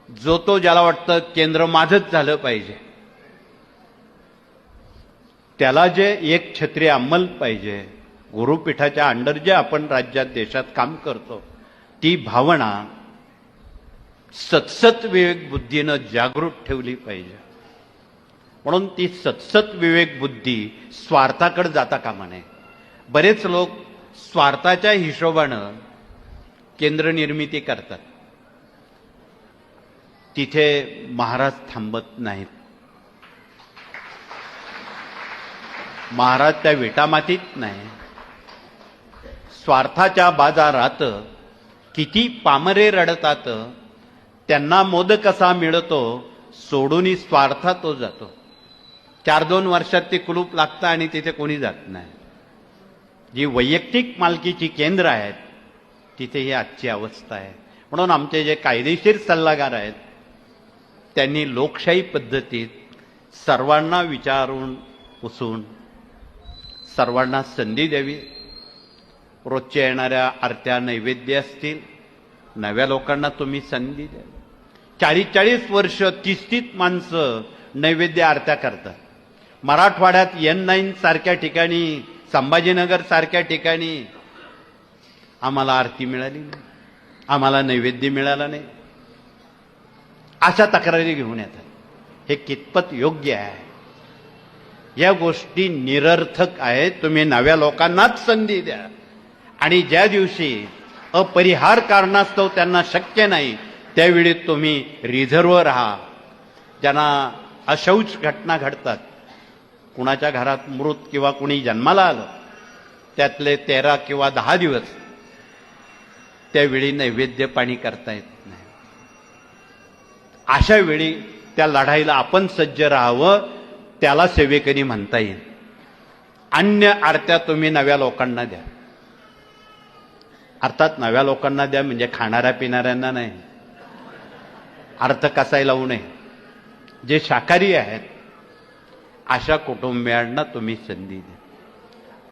जो तो ज्याला वाटतं केंद्र माझंच झालं पाहिजे, त्याला जे एक छत्री अंमल पाहिजे, गुरुपीठाच्या अंडर जे आपण राज्यात देशात काम करतो, ती भावना सतसत विवेक बुद्धीनं जागृत ठेवली पाहिजे. म्हणून ती सतसत विवेक बुद्धी स्वार्थाकडे जाता कामा नये. बरेच लोक स्वार्थाच्या हिशोबानं केंद्र निर्मिती करतात. तिथे महाराज थांबत नाहीत. महाराज त्या विटामातीत नाही. स्वार्थाच्या बाजारात किती पामरे रडतात, त्यांना मोद कसा मिळतो, सोडून स्वार्था तो जातो. 4-2 वर्षात ते कुलूप लागतं आणि तिथे कोणी जात नाही. जी वैयक्तिक मालकीची केंद्र आहेत तिथे ही आजची अवस्था आहे. म्हणून आमचे जे कायदेशीर सल्लागार आहेत त्यांनी लोकशाही पद्धतीत सर्वांना विचारून पुसून सर्वांना संधी द्यावी. रोजच्या येणाऱ्या आरत्या नैवेद्य असतील, नव्या लोकांना तुम्ही संधी द्या. 40-40 वर्ष 30-30 माणसं नैवेद्य आरत्या करतात. मराठवाड्यात N9 सारख्या ठिकाणी, संभाजीनगर सारख्या ठिकाणी आम्हाला आरती मिळाली नाही, आम्हाला नैवेद्य मिळाला नाही, अशा तक्रारी घेऊन येतात. हे कितपत योग्य आहे? या गोष्टी निरर्थक आहेत. तुम्ही नव्या लोकांनाच संधी द्या. आणि ज्या दिवशी अपरिहार कारणास्तव त्यांना शक्य नाही त्यावेळी तुम्ही रिझर्व्ह राहा. ज्यांना अशौच घटना घडतात, कुणाच्या घरात मृत किंवा कुणी जन्माला आलं, त्यातले 13 किंवा 10 दिवस त्यावेळी नैवेद्य पाणी करता येत नाही. अशा वेळी त्या लढाईला आपण सज्ज राहावं. त्याला सेवेकरी म्हणता येईल. अन्य आरत्या तुम्ही नव्या लोकांना द्या. अर्थात नव्या लोकांना द्या म्हणजे खाणाऱ्या पिणाऱ्यांना नाही. अर्थ कसाय लावू नये. जे शाकाहारी आहेत अशा कुटुंबियांना तुम्ही संधी द्या.